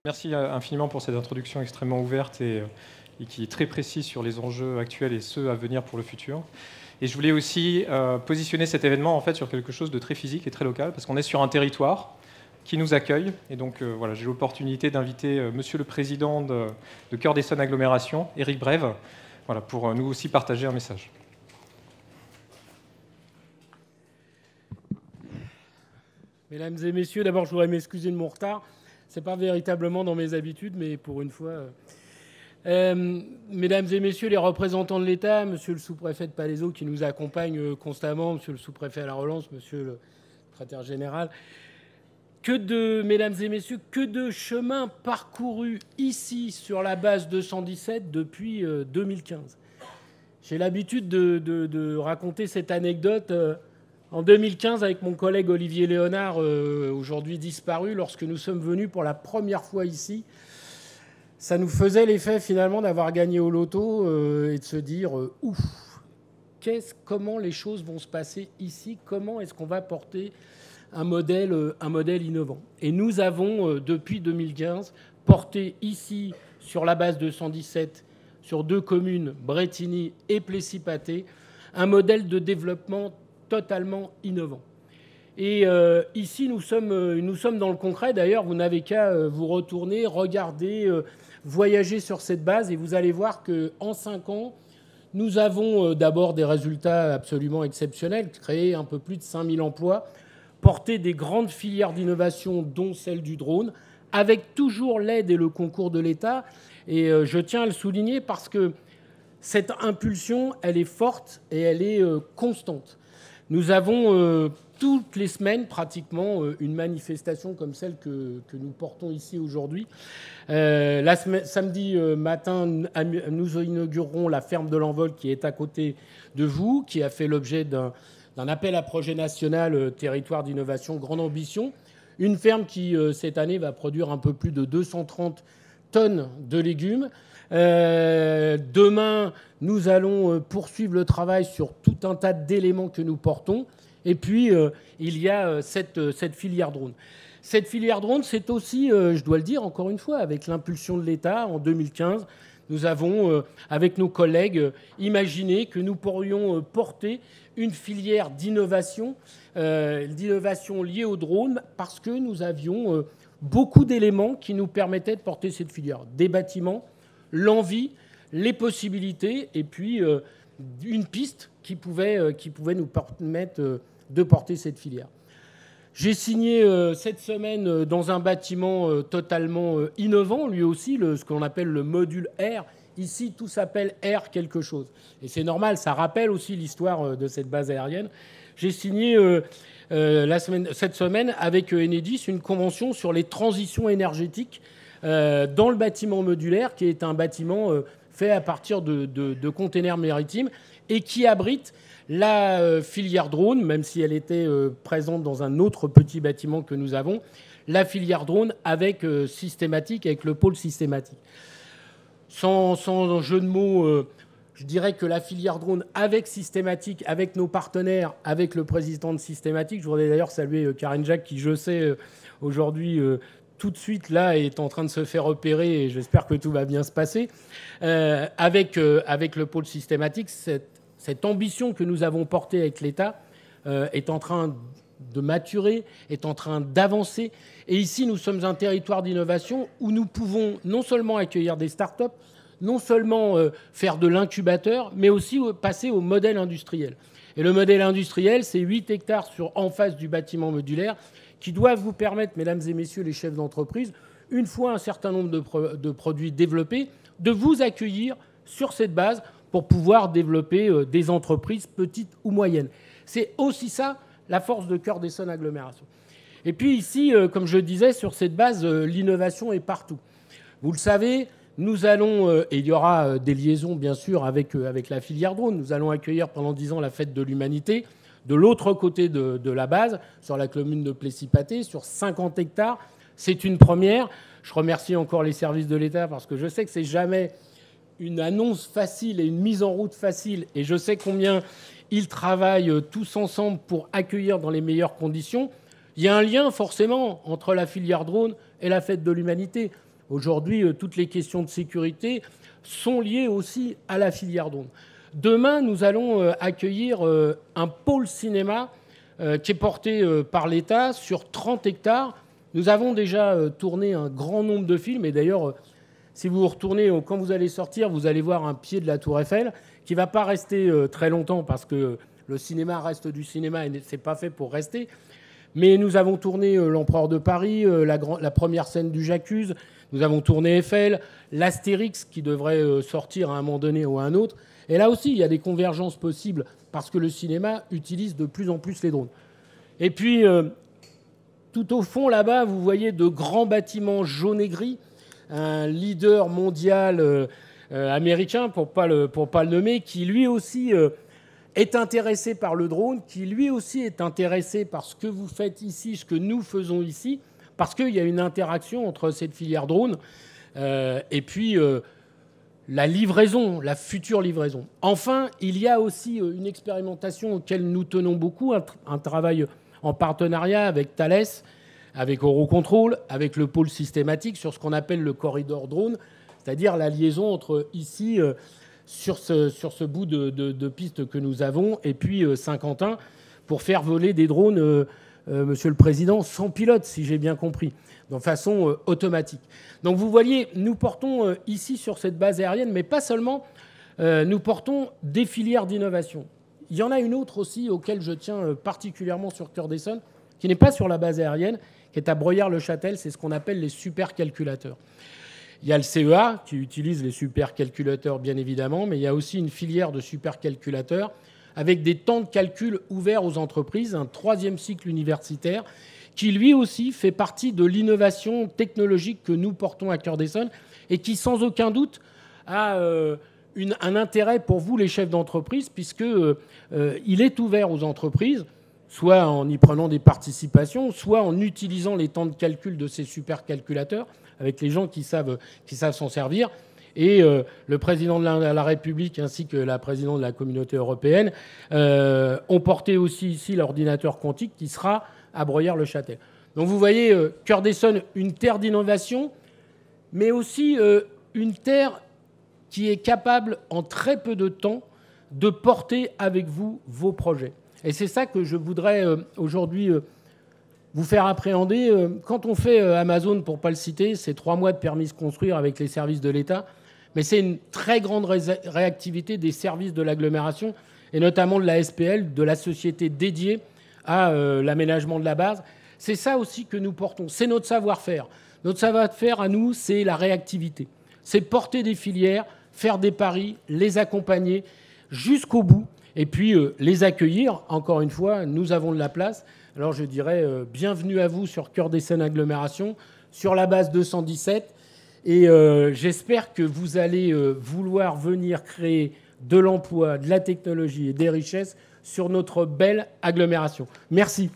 Merci infiniment pour cette introduction extrêmement ouverte et qui est très précise sur les enjeux actuels et ceux à venir pour le futur. Et je voulais aussi positionner cet événement en fait sur quelque chose de très physique et très local, parce qu'on est sur un territoire qui nous accueille. Et donc voilà, j'ai l'opportunité d'inviter Monsieur le Président de Cœur d'Essonne Agglomération, Éric Brève, voilà, pour nous aussi partager un message. Mesdames et messieurs, d'abord je voudrais m'excuser de mon retard. Ce n'est pas véritablement dans mes habitudes, mais pour une fois... Mesdames et messieurs les représentants de l'État, monsieur le sous-préfet de Palaiseau qui nous accompagne constamment, monsieur le sous-préfet à la relance, monsieur le secrétaire général, mesdames et messieurs, que de chemin parcouru ici sur la base 217 depuis 2015. J'ai l'habitude de raconter cette anecdote en 2015 avec mon collègue Olivier Léonard, aujourd'hui disparu, lorsque nous sommes venus pour la première fois ici. Ça nous faisait l'effet finalement d'avoir gagné au loto et de se dire ouf, comment les choses vont se passer ici, comment est-ce qu'on va porter un modèle innovant. Et nous avons depuis 2015 porté ici sur la base de 117, sur 2 communes, Brétigny et Plessis-Pathé, un modèle de développement totalement innovant. Et ici, nous sommes dans le concret. D'ailleurs, vous n'avez qu'à vous retourner, regarder, voyager sur cette base et vous allez voir qu'en 5 ans, nous avons d'abord des résultats absolument exceptionnels, créé un peu plus de 5000 emplois, porté des grandes filières d'innovation, dont celle du drone, avec toujours l'aide et le concours de l'État. Et je tiens à le souligner parce que cette impulsion, elle est forte et elle est constante. Nous avons toutes les semaines pratiquement une manifestation comme celle que nous portons ici aujourd'hui. Samedi matin, nous inaugurerons la ferme de l'Envol qui est à côté de vous, qui a fait l'objet d'un appel à projet national territoire d'innovation grande ambition. Une ferme qui, cette année, va produire un peu plus de 230 tonnes de légumes. Demain, nous allons poursuivre le travail sur tout un tas d'éléments que nous portons. Et puis, il y a cette filière drone. Cette filière drone, c'est aussi, je dois le dire encore une fois, avec l'impulsion de l'État en 2015, nous avons, avec nos collègues, imaginé que nous pourrions porter une filière d'innovation liée au drone parce que nous avions beaucoup d'éléments qui nous permettaient de porter cette filière. Des bâtiments, l'envie, les possibilités et puis une piste qui pouvait nous permettre de porter cette filière. J'ai signé cette semaine dans un bâtiment totalement innovant, lui aussi, ce qu'on appelle le module R. Ici, tout s'appelle R quelque chose. Et c'est normal, ça rappelle aussi l'histoire de cette base aérienne. J'ai signé cette semaine avec Enedis une convention sur les transitions énergétiques dans le bâtiment modulaire, qui est un bâtiment fait à partir de containers maritimes et qui abrite la filière drone, même si elle était présente dans un autre petit bâtiment que nous avons, la filière drone avec systématique, avec le pôle systématique. Sans jeu de mots, je dirais que la filière drone avec systématique, avec nos partenaires, avec le président de systématique, je voudrais d'ailleurs saluer Karine Jacques qui, je sais, aujourd'hui, tout de suite, là, est en train de se faire opérer et j'espère que tout va bien se passer. Avec le pôle systématique, cette ambition que nous avons portée avec l'État est en train de maturer, est en train d'avancer. Et ici, nous sommes un territoire d'innovation où nous pouvons non seulement accueillir des start-up, non seulement faire de l'incubateur, mais aussi passer au modèle industriel. Et le modèle industriel, c'est 8 hectares en face du bâtiment modulaire qui doivent vous permettre, mesdames et messieurs les chefs d'entreprise, une fois un certain nombre de produits développés, de vous accueillir sur cette base pour pouvoir développer des entreprises petites ou moyennes. C'est aussi ça, la force de Cœur d'Essonne Agglomération. Et puis ici, comme je disais, sur cette base, l'innovation est partout. Vous le savez, nous allons, et il y aura des liaisons bien sûr avec la filière drone, nous allons accueillir pendant 10 ans la Fête de l'Humanité, de l'autre côté de la base, sur la commune de Plessis-Pathé, sur 50 hectares. C'est une première. Je remercie encore les services de l'État parce que je sais que c'est jamais une annonce facile et une mise en route facile. Et je sais combien ils travaillent tous ensemble pour accueillir dans les meilleures conditions. Il y a un lien forcément entre la filière drone et la Fête de l'Humanité. Aujourd'hui, toutes les questions de sécurité sont liées aussi à la filière drone. Demain, nous allons accueillir un pôle cinéma qui est porté par l'État sur 30 hectares. Nous avons déjà tourné un grand nombre de films. Et d'ailleurs, si vous retournez, quand vous allez sortir, vous allez voir un pied de la Tour Eiffel qui ne va pas rester très longtemps parce que le cinéma reste du cinéma et ce n'est pas fait pour rester. Mais nous avons tourné l'Empereur de Paris, la première scène du J'accuse. Nous avons tourné Eiffel, l'Astérix qui devrait sortir à un moment donné ou à un autre. Et là aussi, il y a des convergences possibles parce que le cinéma utilise de plus en plus les drones. Et puis, tout au fond, là-bas, vous voyez de grands bâtiments jaunes et gris. Un leader mondial américain, pour pas le nommer, qui lui aussi est intéressé par le drone, qui lui aussi est intéressé par ce que vous faites ici, ce que nous faisons ici, parce qu'il y a une interaction entre cette filière drone et puis la livraison, la future livraison. Enfin, il y a aussi une expérimentation auquel nous tenons beaucoup, un travail en partenariat avec Thales, avec Eurocontrol, avec le pôle systématique sur ce qu'on appelle le corridor drone, c'est-à-dire la liaison entre ici, sur ce bout de piste que nous avons, et puis Saint-Quentin, pour faire voler des drones, Monsieur le Président, sans pilote, si j'ai bien compris, de façon automatique. Donc vous voyez, nous portons ici sur cette base aérienne, mais pas seulement, nous portons des filières d'innovation. Il y en a une autre aussi auquel je tiens particulièrement sur Cœur d'Essonne, qui n'est pas sur la base aérienne, qui est à Breuillard-le-Châtel, c'est ce qu'on appelle les supercalculateurs. Il y a le CEA qui utilise les supercalculateurs, bien évidemment, mais il y a aussi une filière de supercalculateurs avec des temps de calcul ouverts aux entreprises, un 3e cycle universitaire qui, lui aussi, fait partie de l'innovation technologique que nous portons à Cœur d'Essonne et qui, sans aucun doute, a un intérêt pour vous, les chefs d'entreprise, puisqu'il est ouvert aux entreprises, soit en y prenant des participations, soit en utilisant les temps de calcul de ces supercalculateurs avec les gens qui savent s'en servir. Et le président de la République ainsi que la présidente de la Communauté européenne ont porté aussi ici l'ordinateur quantique qui sera à Breuillard-le-Châtel. Donc vous voyez, Cœur d'Essonne, une terre d'innovation, mais aussi une terre qui est capable, en très peu de temps, de porter avec vous vos projets. Et c'est ça que je voudrais aujourd'hui vous faire appréhender. Quand on fait Amazon, pour ne pas le citer, c'est 3 mois de permis de construire avec les services de l'État, mais c'est une très grande réactivité des services de l'agglomération, et notamment de la SPL, de la société dédiée à l'aménagement de la base. C'est ça aussi que nous portons, c'est notre savoir-faire. Notre savoir-faire à nous, c'est la réactivité. C'est porter des filières, faire des paris, les accompagner jusqu'au bout, et puis les accueillir. Encore une fois, nous avons de la place. Alors je dirais bienvenue à vous sur Cœur d'Essonne Agglomération, sur la base 217. Et j'espère que vous allez vouloir venir créer de l'emploi, de la technologie et des richesses sur notre belle agglomération. Merci.